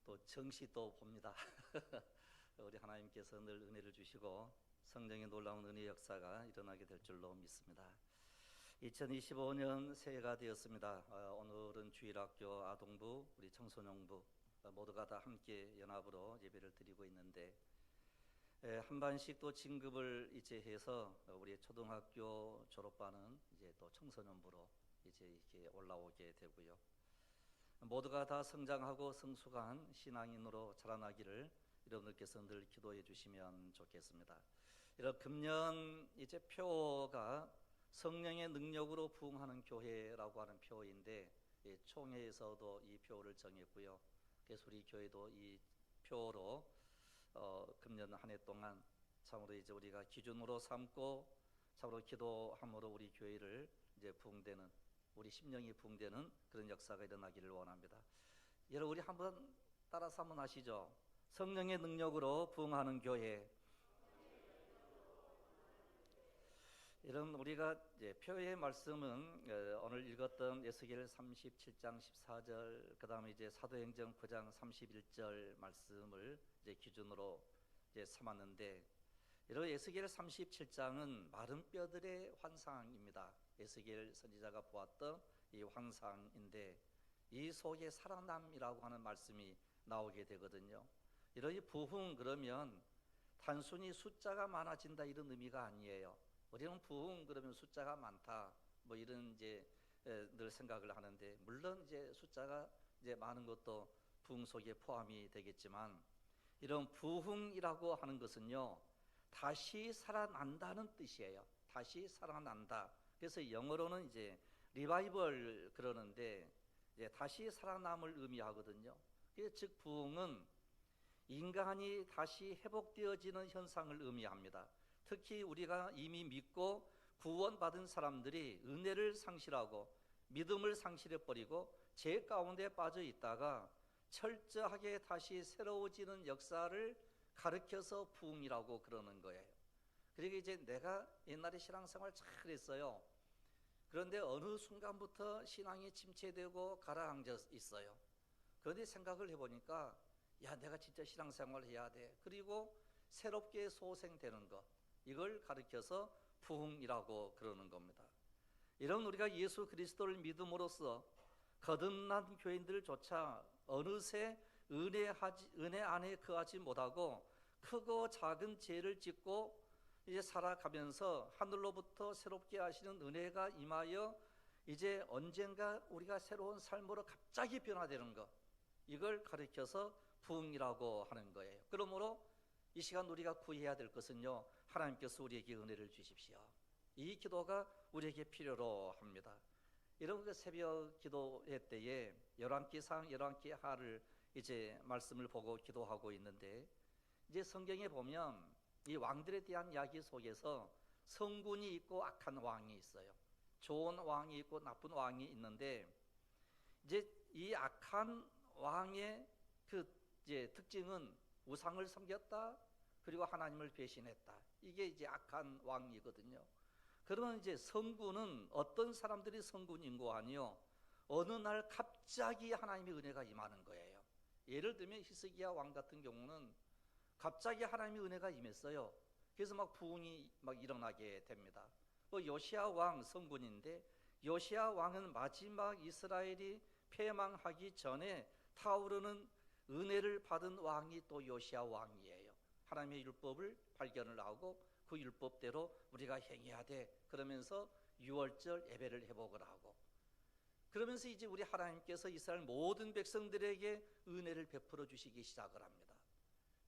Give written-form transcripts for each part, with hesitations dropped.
또 정시 또 봅니다. 우리 하나님께서 늘 은혜를 주시고 성령의 놀라운 은혜 역사가 일어나게 될 줄로 믿습니다. 2025년 새해가 되었습니다. 오늘은 주일학교 아동부, 우리 청소년부 모두가 다 함께 연합으로 예배를 드리고 있는데, 한 반씩 또 진급을 이제 해서 우리 초등학교 졸업반은 이제 또 청소년부로 이제 이렇게 올라오게 되고요. 모두가 다 성장하고 성숙한 신앙인으로 자라나기를 여러분들께서 늘 기도해 주시면 좋겠습니다. 이런 금년 이제 표가 성령의 능력으로 부흥하는 교회라고 하는 표인데, 총회에서도 이 표를 정했고요. 그래서 우리 교회도 이 표로 금년 한 해 동안 참으로 이제 우리가 기준으로 삼고 참으로 기도함으로 우리 교회를 이제 부흥되는, 우리 심령이 부흥되는 그런 역사가 일어나기를 원합니다. 여러분, 우리 한번 따라서 한번 하시죠. 성령의 능력으로 부흥하는 교회. 여러분, 우리가 이제 표의 말씀은 오늘 읽었던 에스겔 37장 14절, 그 다음에 이제 사도행전 9장 31절 말씀을 이제 기준으로 이제 삼았는데, 여러분, 에스겔 37장은 마른 뼈들의 환상입니다. 에스겔 선지자가 보았던 이 환상인데, 이 속에 살아남이라고 하는 말씀이 나오게 되거든요. 이런 이 부흥, 그러면 단순히 숫자가 많아진다 이런 의미가 아니에요. 우리는 부흥 그러면 숫자가 많다 뭐 이런 이제 늘 생각을 하는데, 물론 이제 숫자가 이제 많은 것도 부흥 속에 포함이 되겠지만, 이런 부흥이라고 하는 것은요, 다시 살아난다는 뜻이에요. 다시 살아난다. 그래서 영어로는 이제 리바이벌 그러는데, 이제 다시 살아남을 의미하거든요. 즉 부흥은 인간이 다시 회복되어지는 현상을 의미합니다. 특히 우리가 이미 믿고 구원받은 사람들이 은혜를 상실하고 믿음을 상실해버리고 죄 가운데 빠져 있다가 철저하게 다시 새로워지는 역사를 가르쳐서 부흥이라고 그러는 거예요. 그러니까 이제 내가 옛날에 신앙생활 잘했어요. 그런데 어느 순간부터 신앙이 침체되고 가라앉아 있어요. 그런데 생각을 해보니까, 야, 내가 진짜 신앙생활 해야 돼. 그리고 새롭게 소생되는 것, 이걸 가르쳐서 부흥이라고 그러는 겁니다. 이런 우리가 예수 그리스도를 믿음으로써 거듭난 교인들조차 어느새 은혜 안에 거하지 못하고 크고 작은 죄를 짓고 이제 살아가면서 하늘로부터 새롭게 하시는 은혜가 임하여 이제 언젠가 우리가 새로운 삶으로 갑자기 변화되는 것, 이걸 가르쳐서 부흥이라고 하는 거예요. 그러므로 이 시간 우리가 구해야 될 것은요, 하나님께서 우리에게 은혜를 주십시오. 이 기도가 우리에게 필요로 합니다. 이런 그 새벽 기도회 때에 열왕기상 열왕기하를 이제 말씀을 보고 기도하고 있는데, 이제 성경에 보면 이 왕들에 대한 이야기 속에서 성군이 있고 악한 왕이 있어요. 좋은 왕이 있고 나쁜 왕이 있는데, 이제 이 악한 왕의 그 이제 특징은 우상을 섬겼다, 그리고 하나님을 배신했다. 이게 이제 악한 왕이거든요. 그러면 이제 성군은 어떤 사람들이 성군인고 아니요, 어느 날 갑자기 하나님의 은혜가 임하는 거예요. 예를 들면 히스기야 왕 같은 경우는 갑자기 하나님의 은혜가 임했어요. 그래서 막 부흥이 막 일어나게 됩니다. 요시야 왕 성군인데, 요시야 왕은 마지막 이스라엘이 패망하기 전에 타오르는 은혜를 받은 왕이 또 요시야 왕이에요. 하나님의 율법을 발견을 하고 그 율법대로 우리가 행해야 돼 그러면서 유월절 예배를 회복을 하고, 그러면서 이제 우리 하나님께서 이스라엘 모든 백성들에게 은혜를 베풀어 주시기 시작을 합니다.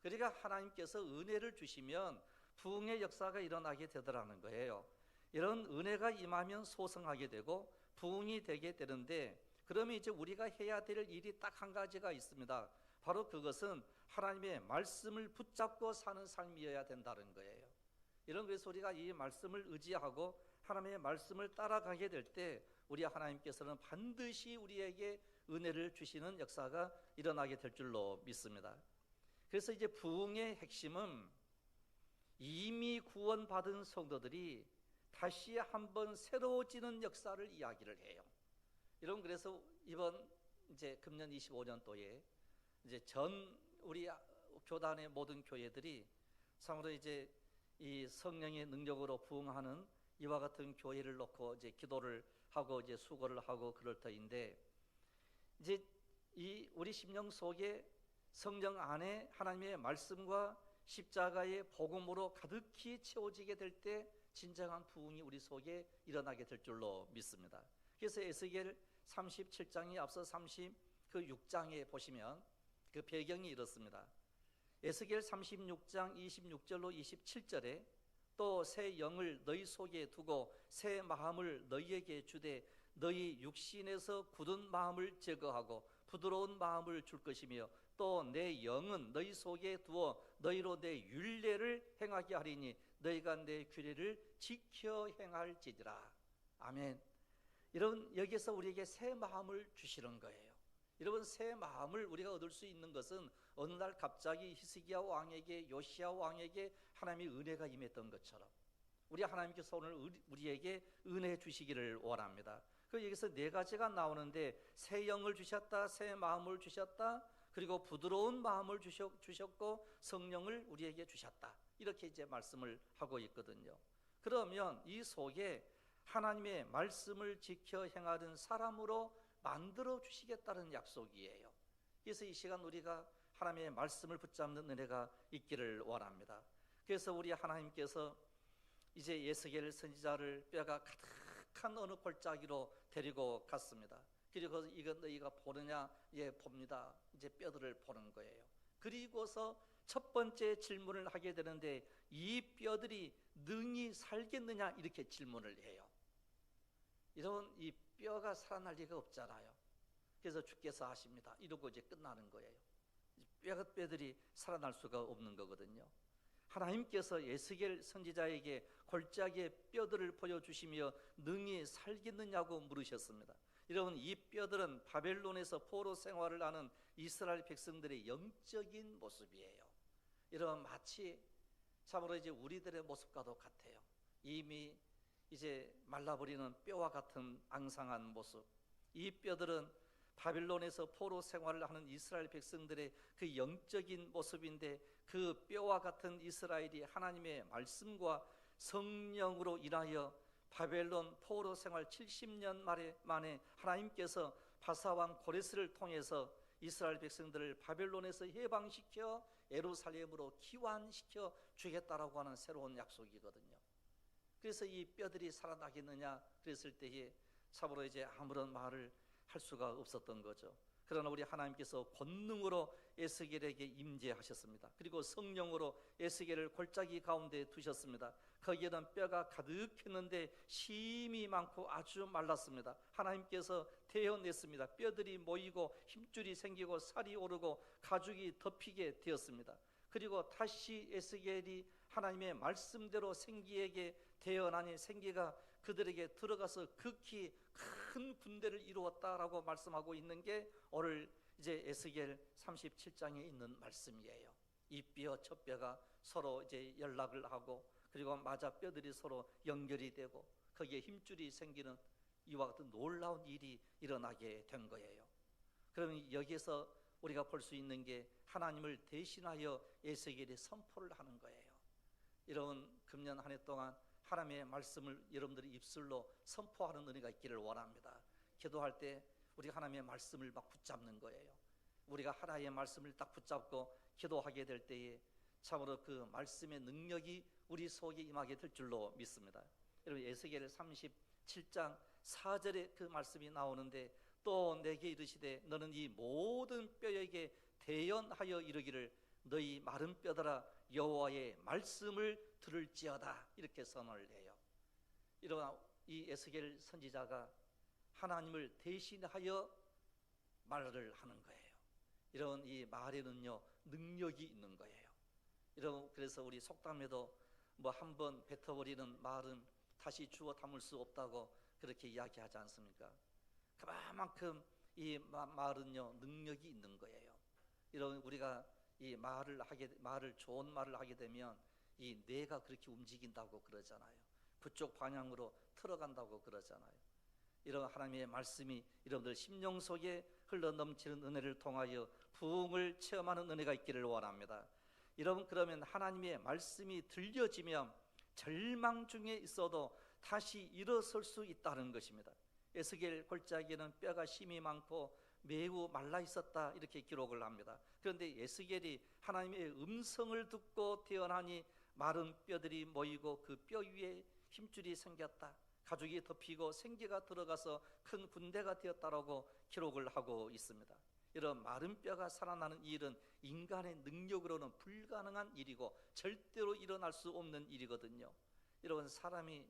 그러니까 하나님께서 은혜를 주시면 부흥의 역사가 일어나게 되더라는 거예요. 이런 은혜가 임하면 소성하게 되고 부흥이 되게 되는데, 그러면 이제 우리가 해야 될 일이 딱 한 가지가 있습니다. 바로 그것은 하나님의 말씀을 붙잡고 사는 삶이어야 된다는 거예요. 그래서 우리가 이 말씀을 의지하고 하나님의 말씀을 따라가게 될 때 우리 하나님께서는 반드시 우리에게 은혜를 주시는 역사가 일어나게 될 줄로 믿습니다. 그래서 이제 부흥의 핵심은 이미 구원받은 성도들이 다시 한번 새로워지는 역사를 이야기를 해요. 여러분, 그래서 이번 이제 금년 25년도에 이제 전 우리 교단의 모든 교회들이 참으로 이제 이 성령의 능력으로 부흥하는 이와 같은 교회를 놓고 이제 기도를 하고 이제 수고를 하고 그럴 터인데, 이제 이 우리 심령 속에 성령 안에 하나님의 말씀과 십자가의 복음으로 가득히 채워지게 될 때 진정한 부흥이 우리 속에 일어나게 될 줄로 믿습니다. 그래서 에스겔 37장이 앞서 36장에 보시면 그 배경이 이렇습니다. 에스겔 36장 26절로 27절에 또 새 영을 너희 속에 두고 새 마음을 너희에게 주되 너희 육신에서 굳은 마음을 제거하고 부드러운 마음을 줄 것이며 또 내 영은 너희 속에 두어 너희로 내 율례를 행하게 하리니 너희가 내 규례를 지켜 행할지니라. 아멘. 여러분, 여기서 우리에게 새 마음을 주시는 거예요. 여러분, 새 마음을 우리가 얻을 수 있는 것은 어느 날 갑자기 히스기야 왕에게, 요시야 왕에게 하나님의 은혜가 임했던 것처럼 우리 하나님께서 오늘 우리에게 은혜 주시기를 원합니다. 그 여기서 네 가지가 나오는데, 새 영을 주셨다, 새 마음을 주셨다, 그리고 부드러운 마음을 주셨고 성령을 우리에게 주셨다, 이렇게 이제 말씀을 하고 있거든요. 그러면 이 속에 하나님의 말씀을 지켜 행하는 사람으로 만들어 주시겠다는 약속이에요. 그래서 이 시간 우리가 하나님의 말씀을 붙잡는 은혜가 있기를 원합니다. 그래서 우리 하나님께서 이제 에스겔 선지자를 뼈가 가득한 어느 골짜기로 데리고 갔습니다. 그리고 이거 너희가 보느냐? 예, 봅니다. 이제 뼈들을 보는 거예요. 그리고서 첫 번째 질문을 하게 되는데, 이 뼈들이 능히 살겠느냐? 이렇게 질문을 해요. 이런 이 뼈가 살아날 리가 없잖아요. 그래서 주께서 하십니다. 이러고 이제 끝나는 거예요. 뼈들이 살아날 수가 없는 거거든요. 하나님께서 에스겔 선지자에게 골짜기의 뼈들을 보여주시며 능히 살겠느냐고 물으셨습니다. 여러분, 이 뼈들은 바벨론에서 포로 생활을 하는 이스라엘 백성들의 영적인 모습이에요. 여러분, 마치 참으로 이제 우리들의 모습과도 같아요. 이미 이제 말라버리는 뼈와 같은 앙상한 모습. 이 뼈들은 바빌론에서 포로 생활을 하는 이스라엘 백성들의 그 영적인 모습인데, 그 뼈와 같은 이스라엘이 하나님의 말씀과 성령으로 인하여 바벨론 포로 생활 70년 만에 하나님께서 바사왕 고레스를 통해서 이스라엘 백성들을 바벨론에서 해방시켜 예루살렘으로 귀환시켜 주겠다라고 하는 새로운 약속이거든요. 그래서 이 뼈들이 살아나겠느냐 그랬을 때에 참으로 이제 아무런 말을 할 수가 없었던 거죠. 그러나 우리 하나님께서 권능으로 에스겔에게 임재하셨습니다. 그리고 성령으로 에스겔을 골짜기 가운데 두셨습니다. 거기에는 뼈가 가득했는데 심이 많고 아주 말랐습니다. 하나님께서 태어냈습니다. 뼈들이 모이고 힘줄이 생기고 살이 오르고 가죽이 덮이게 되었습니다. 그리고 다시 에스겔이 하나님의 말씀대로 생기에게 태어나니 생기가 그들에게 들어가서 극히 큰 군대를 이루었다라고 말씀하고 있는 게 오늘 이제 에스겔 37장에 있는 말씀이에요. 이 뼈 저 뼈가 서로 이제 연락을 하고, 그리고 맞아 뼈들이 서로 연결이 되고 거기에 힘줄이 생기는 이와 같은 놀라운 일이 일어나게 된 거예요. 그러면 여기에서 우리가 볼 수 있는 게 하나님을 대신하여 에스겔이 선포를 하는 거예요. 이런 금년 한 해 동안 하나님의 말씀을 여러분들의 입술로 선포하는 은혜가 있기를 원합니다. 기도할 때 우리 하나님의 말씀을 막 붙잡는 거예요. 우리가 하나님의 말씀을 딱 붙잡고 기도하게 될 때에 참으로 그 말씀의 능력이 우리 속에 임하게 될 줄로 믿습니다. 여러분, 에스겔 37장 4절에 그 말씀이 나오는데, 또 내게 이르시되 너는 이 모든 뼈에게 대언하여 이르기를 너희 마른 뼈들아 여호와의 말씀을 들을지어다, 이렇게 선언을 해요. 이러한 이 에스겔 선지자가 하나님을 대신하여 말을 하는 거예요. 이런 이 말에는요 능력이 있는 거예요. 이런, 그래서 우리 속담에도 뭐 한번 뱉어버리는 말은 다시 주워 담을 수 없다고 그렇게 이야기하지 않습니까? 그만큼 이 말은요 능력이 있는 거예요. 이런 우리가 이 말을 좋은 말을 하게 되면 이 뇌가 그렇게 움직인다고 그러잖아요. 그쪽 방향으로 틀어간다고 그러잖아요. 이런 하나님의 말씀이 여러분들 심령 속에 흘러 넘치는 은혜를 통하여 부흥을 체험하는 은혜가 있기를 원합니다. 여러분, 그러면 하나님의 말씀이 들려지면 절망 중에 있어도 다시 일어설 수 있다는 것입니다. 에스겔 골짜기에는 뼈가 심이 많고 매우 말라 있었다, 이렇게 기록을 합니다. 그런데 에스겔이 하나님의 음성을 듣고 태어나니 마른 뼈들이 모이고 그 뼈 위에 힘줄이 생겼다, 가죽이 덮이고 생기가 들어가서 큰 군대가 되었다라고 기록을 하고 있습니다. 이런 마른 뼈가 살아나는 일은 인간의 능력으로는 불가능한 일이고 절대로 일어날 수 없는 일이거든요. 여러분, 사람이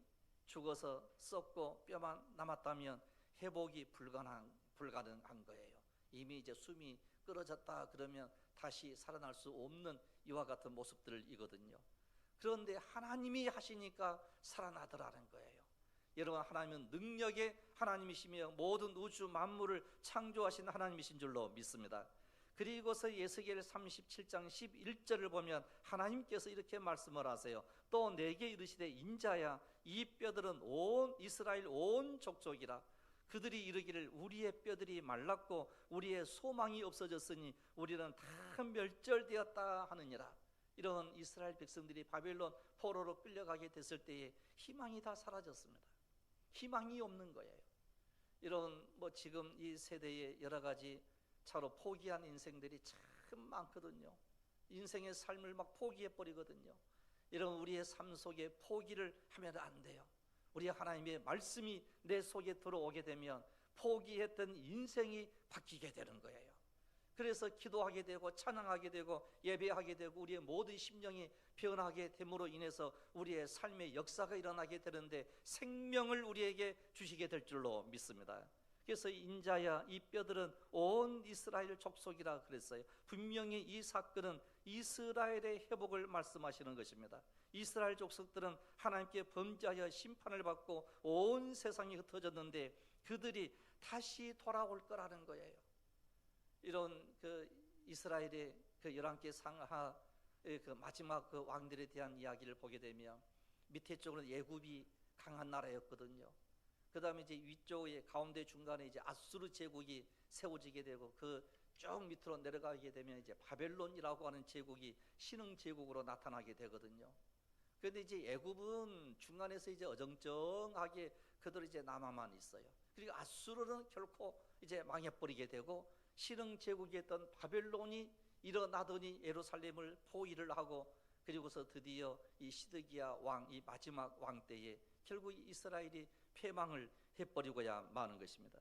죽어서 썩고 뼈만 남았다면 회복이 불가능한 거예요. 이미 이제 숨이 끊어졌다 그러면 다시 살아날 수 없는 이와 같은 모습들이거든요. 그런데 하나님이 하시니까 살아나더라는 거예요. 여러분, 하나님은 능력의 하나님이시며 모든 우주 만물을 창조하신 하나님이신 줄로 믿습니다. 그리고서 에스겔 37장 11절을 보면 하나님께서 이렇게 말씀을 하세요. 또 내게 이르시되 인자야, 이 뼈들은 온 이스라엘 온 족속이라. 그들이 이르기를 우리의 뼈들이 말랐고 우리의 소망이 없어졌으니 우리는 다 멸절되었다 하느니라. 이런 이스라엘 백성들이 바벨론 포로로 끌려가게 됐을 때에 희망이 다 사라졌습니다. 희망이 없는 거예요. 이런 지금 이 세대에 여러 가지 차로 포기한 인생들이 참 많거든요. 인생의 삶을 막 포기해 버리거든요. 이런 우리의 삶 속에 포기를 하면 안 돼요. 우리 하나님의 말씀이 내 속에 들어오게 되면 포기했던 인생이 바뀌게 되는 거예요. 그래서 기도하게 되고 찬양하게 되고 예배하게 되고 우리의 모든 심령이 변하게 됨으로 인해서 우리의 삶의 역사가 일어나게 되는데 생명을 우리에게 주시게 될 줄로 믿습니다. 그래서 인자야, 이 뼈들은 온 이스라엘 족속이라 그랬어요. 분명히 이 사건은 이스라엘의 회복을 말씀하시는 것입니다. 이스라엘 족속들은 하나님께 범죄하여 심판을 받고 온 세상이 흩어졌는데 그들이 다시 돌아올 거라는 거예요. 이런 이스라엘의 11개 상하 마지막 왕들에 대한 이야기를 보게 되면 밑에 쪽으로는 애굽이 강한 나라였거든요. 그 다음에 이제 위쪽에 가운데 중간에 이제 아수르 제국이 세워지게 되고 쭉 밑으로 내려가게 되면 이제 바벨론이라고 하는 제국이 신흥 제국으로 나타나게 되거든요. 그런데 이제 애굽은 중간에서 이제 어정쩡하게 그대로 이제 남아만 있어요. 그리고 아수르는 결코 이제 망해버리게 되고 신흥 제국이었던 바벨론이 일어나더니 예루살렘을 포위를 하고 그리고서 드디어 이 시드기야 왕, 이 마지막 왕 때에 결국 이스라엘이 패망을 해버리고야 마는 것입니다.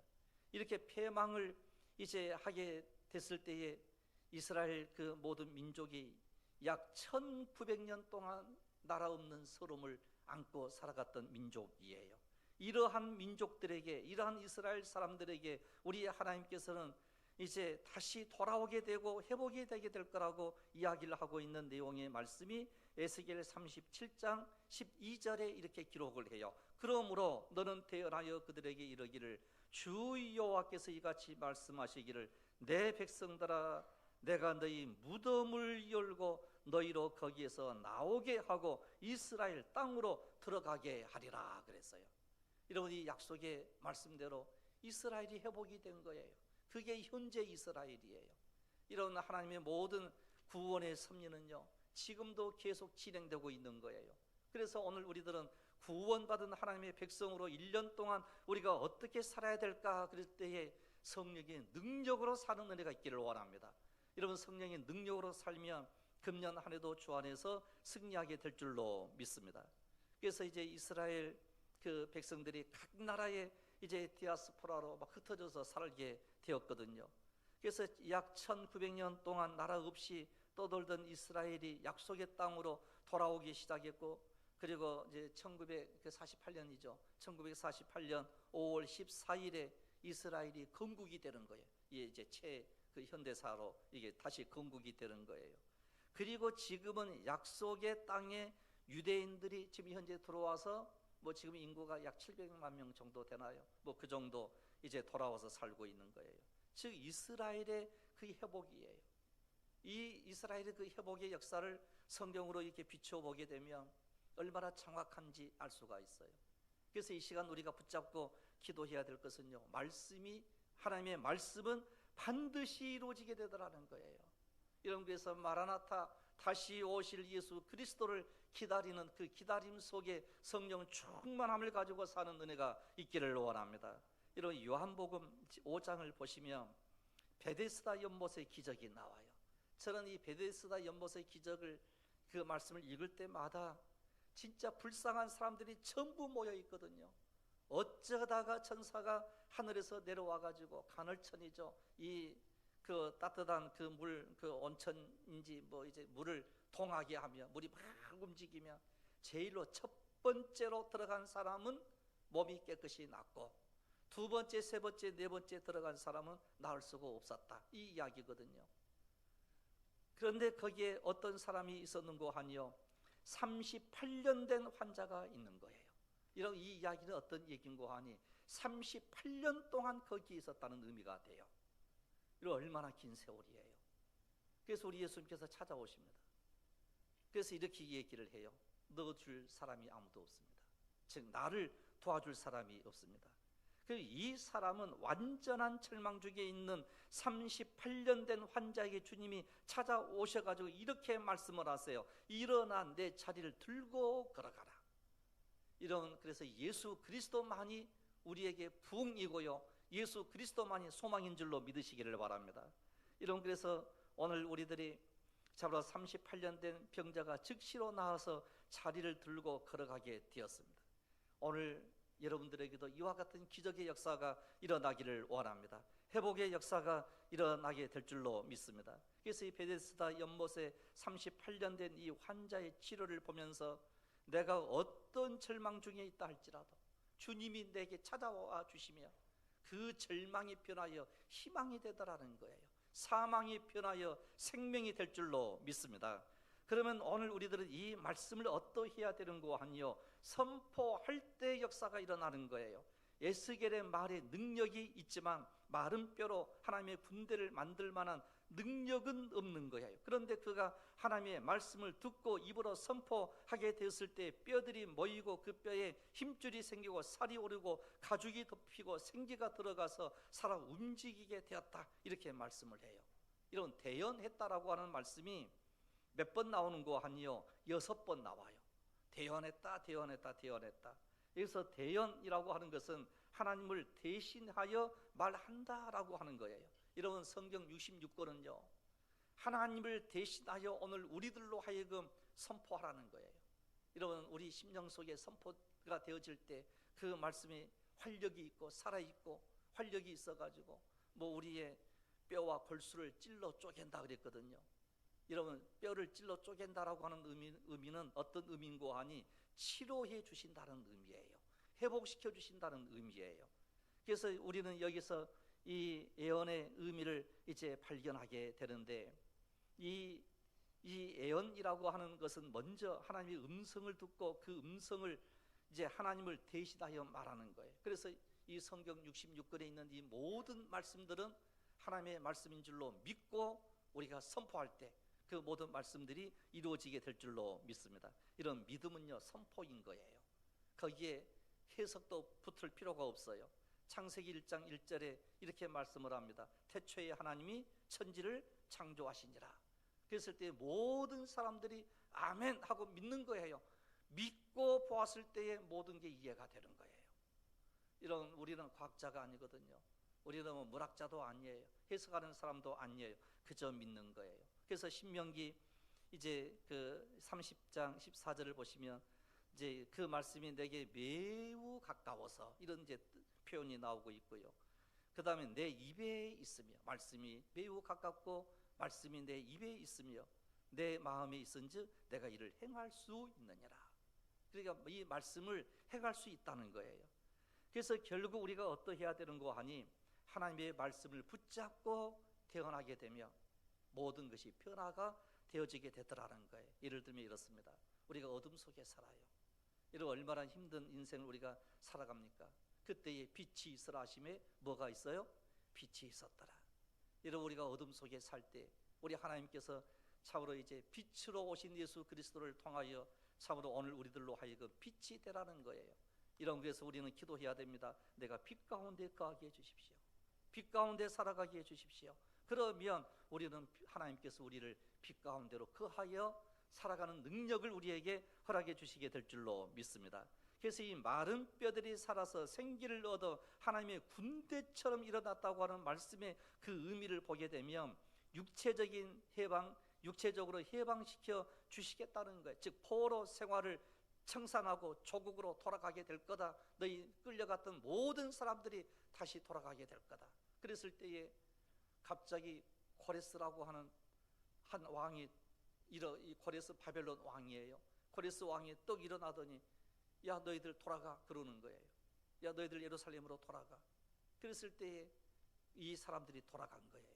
이렇게 패망을 이제 하게 됐을 때에 이스라엘 모든 민족이 약 1900년 동안 나라 없는 서름을 안고 살아갔던 민족이에요. 이러한 민족들에게, 이러한 이스라엘 사람들에게 우리 하나님께서는 이제 다시 돌아오게 되고 회복이 되게 될 거라고 이야기를 하고 있는 내용의 말씀이 에스겔 37장 12절에 이렇게 기록을 해요. 그러므로 너는 태어나여 그들에게 이르기를 주 여호와께서 이같이 말씀하시기를 내 백성들아, 내가 너희 무덤을 열고 너희로 거기에서 나오게 하고 이스라엘 땅으로 들어가게 하리라 그랬어요. 여러분, 이 약속의 말씀대로 이스라엘이 회복이 된 거예요. 그게 현재 이스라엘이에요. 이런 하나님의 모든 구원의 섭리는요, 지금도 계속 진행되고 있는 거예요. 그래서 오늘 우리들은 구원받은 하나님의 백성으로 1년 동안 우리가 어떻게 살아야 될까 그럴 때에 성령의 능력으로 사는 은혜가 있기를 원합니다. 여러분, 성령의 능력으로 살면 금년 한 해도 주 안에서 승리하게 될 줄로 믿습니다. 그래서 이제 이스라엘 백성들이 각 나라에 이제 디아스포라로 막 흩어져서 살게 되었거든요. 그래서 약 1900년 동안 나라 없이 떠돌던 이스라엘이 약속의 땅으로 돌아오기 시작했고, 그리고 이제 1948년이죠. 1948년 5월 14일에 이스라엘이 건국이 되는 거예요. 이게 이제 현대사로 이게 다시 건국이 되는 거예요. 그리고 지금은 약속의 땅에 유대인들이 지금 현재 들어와서 지금 인구가 약 700만 명 정도 되나요? 그 정도 이제 돌아와서 살고 있는 거예요. 즉 이스라엘의 회복이에요. 이 이스라엘의 회복의 역사를 성경으로 이렇게 비춰보게 되면 얼마나 정확한지 알 수가 있어요. 그래서 이 시간 우리가 붙잡고 기도해야 될 것은요, 하나님의 말씀은 반드시 이루어지게 되더라는 거예요. 이런 데서 마라나타, 다시 오실 예수 그리스도를 기다리는 그 기다림 속에 성령 충만함을 가지고 사는 은혜가 있기를 원합니다. 이런 요한복음 5장을 보시면 베데스다 연못의 기적이 나와요. 저는 이 베데스다 연못의 기적을, 그 말씀을 읽을 때마다 진짜 불쌍한 사람들이 전부 모여 있거든요. 어쩌다가 천사가 하늘에서 내려와 가지고 간헐천이죠, 그 따뜻한 그 물, 그 온천인지 뭐 이제 물을 동하게 하며 물이 막 움직이며 제일로 첫 번째로 들어간 사람은 몸이 깨끗이 낫고, 두 번째, 세 번째, 네 번째 들어간 사람은 나을 수가 없었다, 이 이야기거든요. 그런데 거기에 어떤 사람이 있었는고 하니요, 38년 된 환자가 있는 거예요. 이 이야기는 어떤 얘기인고 하니 38년 동안 거기에 있었다는 의미가 돼요. 이거 얼마나 긴 세월이에요. 그래서 우리 예수님께서 찾아오십니다. 그래서 이렇게 얘기를 해요. 넣어줄 사람이 아무도 없습니다. 즉 나를 도와줄 사람이 없습니다. 이 사람은 완전한 절망 중에 있는 38년 된 환자에게 주님이 찾아오셔가지고 이렇게 말씀을 하세요. 일어나 내 자리를 들고 걸어가라. 그래서 예수 그리스도만이 우리에게 부흥이고요, 예수 그리스도만이 소망인 줄로 믿으시기를 바랍니다. 그래서 오늘 우리들이 잡으러 38년 된 병자가 즉시로 나와서 자리를 들고 걸어가게 되었습니다. 오늘 여러분들에게도 이와 같은 기적의 역사가 일어나기를 원합니다. 회복의 역사가 일어나게 될 줄로 믿습니다. 그래서 이 베데스다 연못에 38년 된 이 환자의 치료를 보면서 내가 어떤 절망 중에 있다 할지라도 주님이 내게 찾아와 주시며 그 절망이 변하여 희망이 되더라는 거예요. 사망이 변하여 생명이 될 줄로 믿습니다. 그러면 오늘 우리들은 이 말씀을 어떠해야 되는고 하니요, 선포할 때 역사가 일어나는 거예요. 에스겔의 말에 능력이 있지만 마른 뼈로 하나님의 군대를 만들 만한 능력은 없는 거예요. 그런데 그가 하나님의 말씀을 듣고 입으로 선포하게 되었을 때 뼈들이 모이고 그 뼈에 힘줄이 생기고 살이 오르고 가죽이 덮이고 생기가 들어가서 살아 움직이게 되었다, 이렇게 말씀을 해요. 이런 대언했다라고 하는 말씀이 몇 번 나오는 거 아니요, 6번 나와요. 대언했다, 대언했다, 대언했다. 여기서 대언이라고 하는 것은 하나님을 대신하여 말한다라고 하는 거예요. 여러분, 성경 66권은요 하나님을 대신하여 오늘 우리들로 하여금 선포하라는 거예요. 여러분, 우리 심령 속에 선포가 되어질 때 그 말씀이 활력이 있고 살아있고 활력이 있어가지고 우리의 뼈와 골수를 찔러 쪼갠다 그랬거든요. 여러분, 뼈를 찔러 쪼갠다라고 하는 의미는 어떤 의미인고 하니 치료해 주신다는 의미예요. 회복시켜 주신다는 의미예요. 그래서 우리는 여기서 이 예언의 의미를 이제 발견하게 되는데, 이 예언이라고 하는 것은 먼저 하나님의 음성을 듣고 그 음성을 이제 하나님을 대신하여 말하는 거예요. 그래서 이 성경 66권에 있는 이 모든 말씀들은 하나님의 말씀인 줄로 믿고 우리가 선포할 때 그 모든 말씀들이 이루어지게 될 줄로 믿습니다. 이런 믿음은요 선포인 거예요. 거기에 해석도 붙을 필요가 없어요. 창세기 1장 1절에 이렇게 말씀을 합니다. 태초에 하나님이 천지를 창조하시니라. 그랬을 때 모든 사람들이 아멘 하고 믿는 거예요. 믿고 보았을 때에 모든 게 이해가 되는 거예요. 우리는 과학자가 아니거든요. 우리는 문학자도 아니에요. 해석하는 사람도 아니에요. 그저 믿는 거예요. 그래서 신명기 이제 그 30장 14절을 보시면 이제 그 말씀이 내게 매우 가까워서 이런 이제 표현이 나오고 있고요. 그 다음에 내 입에 있으며, 말씀이 매우 가깝고 말씀이 내 입에 있으며 내 마음에 있은즉 내가 이를 행할 수 있느니라. 그러니까 이 말씀을 행할 수 있다는 거예요. 그래서 결국 우리가 어떠해야 되는 거 하니 하나님의 말씀을 붙잡고 태어나게 되며 모든 것이 변화가 되어지게 되더라는 거예요. 예를 들면 이렇습니다. 우리가 어둠 속에 살아요. 이런 얼마나 힘든 인생을 우리가 살아갑니까? 그때에 빛이 있으라 하심에 뭐가 있어요? 빛이 있었더라. 이런 우리가 어둠 속에 살 때 우리 하나님께서 참으로 이제 빛으로 오신 예수 그리스도를 통하여 참으로 오늘 우리들로 하여금 빛이 되라는 거예요. 이런 것에서 우리는 기도해야 됩니다. 내가 빛 가운데 거하게 해주십시오. 빛 가운데 살아가게 해주십시오. 그러면 우리는 하나님께서 우리를 빛 가운데로 거하여 살아가는 능력을 우리에게 허락해 주시게 될 줄로 믿습니다. 그래서 이 마른 뼈들이 살아서 생기를 얻어 하나님의 군대처럼 일어났다고 하는 말씀의 그 의미를 보게 되면 육체적인 해방, 육체적으로 해방시켜 주시겠다는 거예요. 즉 포로 생활을 청산하고 조국으로 돌아가게 될 거다. 너희 끌려갔던 모든 사람들이 다시 돌아가게 될 거다. 그랬을 때에 갑자기 고레스라고 하는 한 왕이 이 고레스 바벨론 왕이에요. 고레스 왕이 떡 일어나더니 야 너희들 돌아가 그러는 거예요. 야 너희들 예루살렘으로 돌아가. 그랬을 때에 이 사람들이 돌아간 거예요.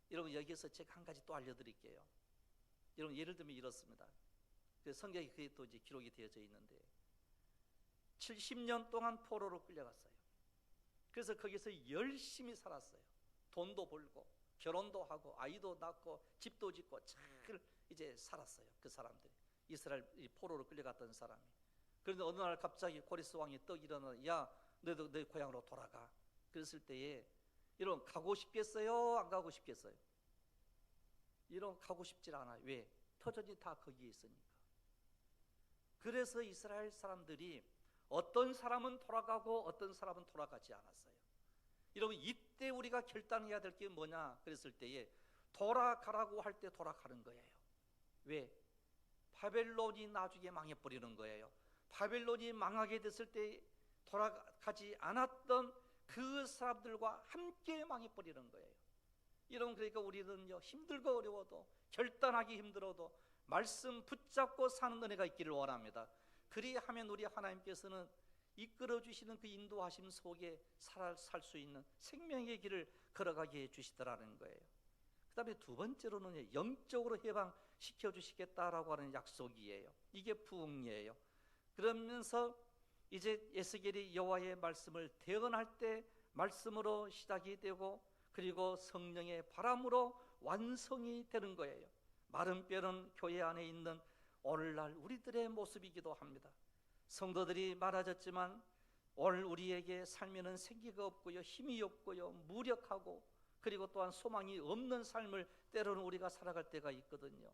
여러분 여기에서 제가 한 가지 또 알려드릴게요. 여러분 예를 들면 이렇습니다. 성경에 그게 또 이제 기록이 되어져 있는데 70년 동안 포로로 끌려갔어요. 그래서 거기서 열심히 살았어요. 돈도 벌고 결혼도 하고 아이도 낳고 집도 짓고 잘 이제 살았어요. 그 사람들이 이스라엘 포로로 끌려갔던 사람이. 그런데 어느 날 갑자기 고레스 왕이 떡 일어나 야 너희도 너희 고향으로 돌아가. 그랬을 때에 여러분 가고 싶겠어요? 안 가고 싶겠어요? 여러분 가고 싶질 않아요. 왜? 터전이 다 거기에 있으니까. 그래서 이스라엘 사람들이 어떤 사람은 돌아가고 어떤 사람은 돌아가지 않았어요. 여러분 이때 우리가 결단해야 될 게 뭐냐 그랬을 때에 돌아가라고 할 때 돌아가는 거예요. 왜? 바벨론이 나중에 망해버리는 거예요. 바벨론이 망하게 됐을 때 돌아가지 않았던 그 사람들과 함께 망해버리는 거예요. 여러분 그러니까 우리는요 힘들고 어려워도 결단하기 힘들어도 말씀 붙잡고 사는 은혜가 있기를 원합니다. 그리하면 우리 하나님께서는 이끌어 주시는 그 인도하심 속에 살 수 있는 생명의 길을 걸어가게 해주시더라는 거예요. 그 다음에 두 번째로는 영적으로 해방시켜 주시겠다라고 하는 약속이에요. 이게 부흥이에요. 그러면서 이제 에스겔이 여호와의 말씀을 대언할 때 말씀으로 시작이 되고 그리고 성령의 바람으로 완성이 되는 거예요. 마른 뼈는 교회 안에 있는 오늘날 우리들의 모습이기도 합니다. 성도들이 많아졌지만 오늘 우리에게 삶에는 생기가 없고요 힘이 없고요 무력하고 그리고 또한 소망이 없는 삶을 때로는 우리가 살아갈 때가 있거든요.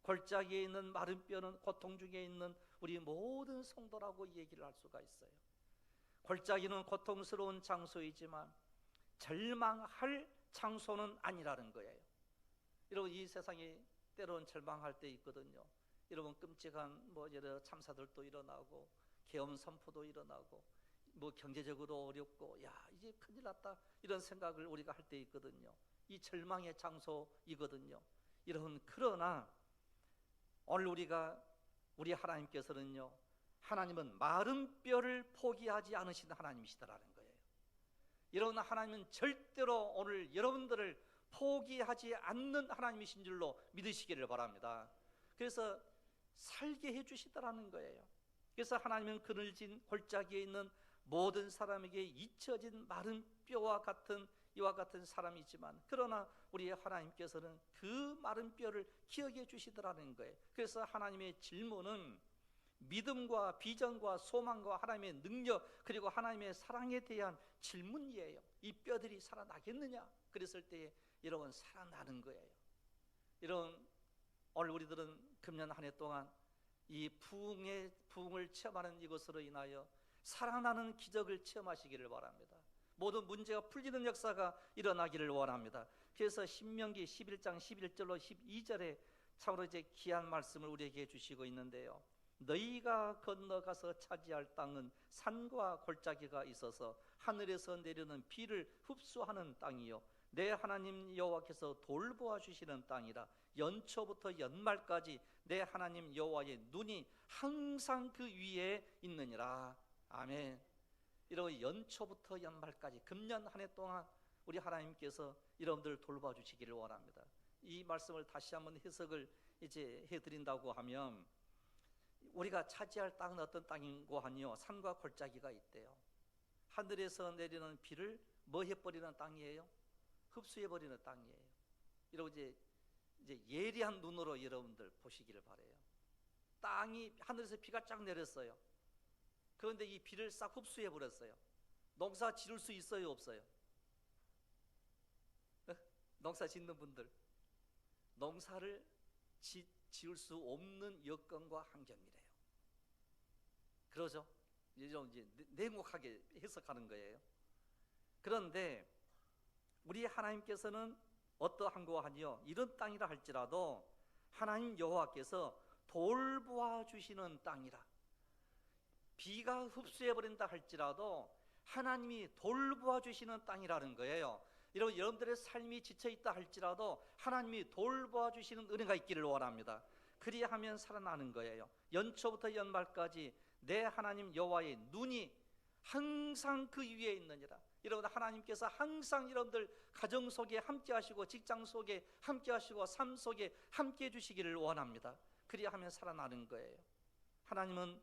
골짜기에 있는 마른 뼈는 고통 중에 있는 우리 모든 성도라고 얘기를 할 수가 있어요. 골짜기는 고통스러운 장소이지만 절망할 장소는 아니라는 거예요. 여러분 이 세상에 때로는 절망할 때 있거든요. 여러분 끔찍한 여러 참사들도 일어나고 계엄 선포도 일어나고 경제적으로 어렵고 야 이제 큰일 났다 이런 생각을 우리가 할 때 있거든요. 이 절망의 장소이거든요. 그러나 오늘 우리 하나님께서는요 하나님은 마른 뼈를 포기하지 않으신 하나님이시더라는 거예요. 이런 하나님은 절대로 오늘 여러분들을 포기하지 않는 하나님이신 줄로 믿으시기를 바랍니다. 그래서 살게 해주시더라는 거예요. 그래서 하나님은 그늘진 골짜기에 있는 모든 사람에게 잊혀진 마른 뼈와 같은 이와 같은 사람이지만 그러나 우리 하나님께서는 그 마른 뼈를 기억해 주시더라는 거예요. 그래서 하나님의 질문은 믿음과 비전과 소망과 하나님의 능력 그리고 하나님의 사랑에 대한 질문이에요. 이 뼈들이 살아나겠느냐? 그랬을 때 여러분 살아나는 거예요. 여러분 오늘 우리들은 금년 한 해 동안 이 부흥을 체험하는 이것으로 인하여 살아나는 기적을 체험하시기를 바랍니다. 모든 문제가 풀리는 역사가 일어나기를 원합니다. 그래서 신명기 11장 11절로 12절에 참으로 이제 귀한 말씀을 우리에게 주시고 있는데요. 너희가 건너가서 차지할 땅은 산과 골짜기가 있어서 하늘에서 내리는 비를 흡수하는 땅이요 내 하나님 여호와께서 돌보아 주시는 땅이라. 연초부터 연말까지 내 하나님 여호와의 눈이 항상 그 위에 있느니라. 아멘. 이런 연초부터 연말까지 금년 한 해 동안 우리 하나님께서 여러분들 돌봐 주시기를 원합니다. 이 말씀을 다시 한번 해석을 이제 해드린다고 하면 우리가 차지할 땅은 어떤 땅인고 하니요 산과 골짜기가 있대요. 하늘에서 내리는 비를 뭐 해버리는 땅이에요? 흡수해버리는 땅이에요. 여러분 이제 예리한 눈으로 여러분들 보시기를 바라요. 땅이 하늘에서 비가 쫙 내렸어요. 그런데 이 비를 싹 흡수해 버렸어요. 농사 지을 수 있어요, 없어요? 농사 짓는 분들, 농사를 지을 수 없는 여건과 환경이래요. 그러죠? 이런 이제 냉혹하게 해석하는 거예요. 그런데 우리 하나님께서는 어떠한고하니요, 이런 땅이라 할지라도 하나님 여호와께서 돌보아 주시는 땅이라. 비가 흡수해 버린다 할지라도 하나님이 돌보아 주시는 땅이라는 거예요. 여러분들의 삶이 지쳐 있다 할지라도 하나님이 돌보아 주시는 은혜가 있기를 원합니다. 그리하면 살아나는 거예요. 연초부터 연말까지 내 하나님 여호와의 눈이 항상 그 위에 있느니라. 여러분, 하나님께서 항상 여러분들 가정 속에 함께 하시고 직장 속에 함께 하시고 삶 속에 함께 해 주시기를 원합니다. 그리하면 살아나는 거예요. 하나님은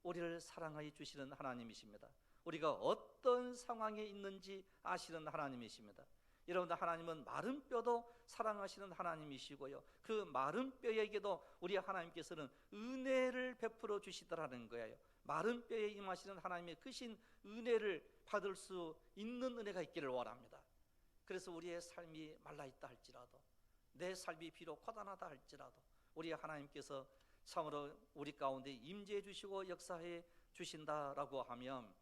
우리를 사랑하여 주시는 하나님이십니다. 우리가 어떤 상황에 있는지 아시는 하나님이십니다. 여러분들, 하나님은 마른 뼈도 사랑하시는 하나님이시고요, 그 마른 뼈에게도 우리 하나님께서는 은혜를 베풀어 주시더라는 거예요. 마른 뼈에 임하시는 하나님의 크신 은혜를 받을 수 있는 은혜가 있기를 원합니다. 그래서 우리의 삶이 말라있다 할지라도, 내 삶이 비록 고단하다 할지라도 우리 하나님께서 참으로 우리 가운데 임재해 주시고 역사해 주신다라고 하면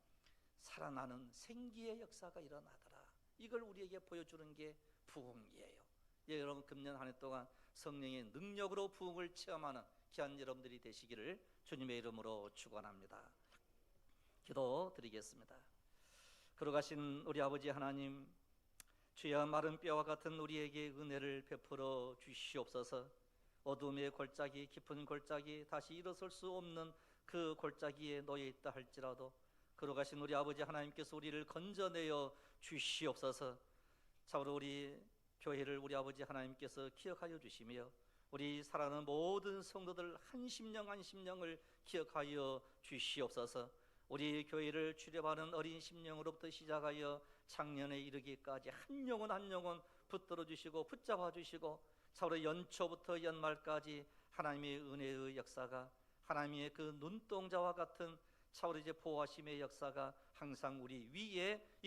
살아나는 생기의 역사가 일어나더라. 이걸 우리에게 보여주는 게 부흥이에요. 예, 여러분, 금년 한 해 동안 성령의 능력으로 부흥을 체험하는 귀한 여러분들이 되시기를 주님의 이름으로 축원합니다. 기도 드리겠습니다. 걸어가신 우리 아버지 하나님, 주여 마른 뼈와 같은 우리에게 은혜를 베풀어 주시옵소서. 어둠의 골짜기, 깊은 골짜기, 다시 일어설 수 없는 그 골짜기에 놓여 있다 할지라도 걸어가신 우리 아버지 하나님께서 우리를 건져내어 주시옵소서. 참으로 우리 교회를 우리 아버지 하나님께서 기억하여 주시며 우리 사랑하는 모든 성도들 한 심령 한 심령을 기억하여 주시옵소서. 우리 교회를 출입하는 어린 심령으로부터 시작하여 작년에 이르기까지 한 영혼 한 영혼 붙들어 주시고 붙잡아 주시고, 참으로 연초부터 연말까지 하나님의 은혜의 역사가, 하나님의 그 눈동자와 같은 참으로 이제 보호하심의 역사가 항상 우리 위에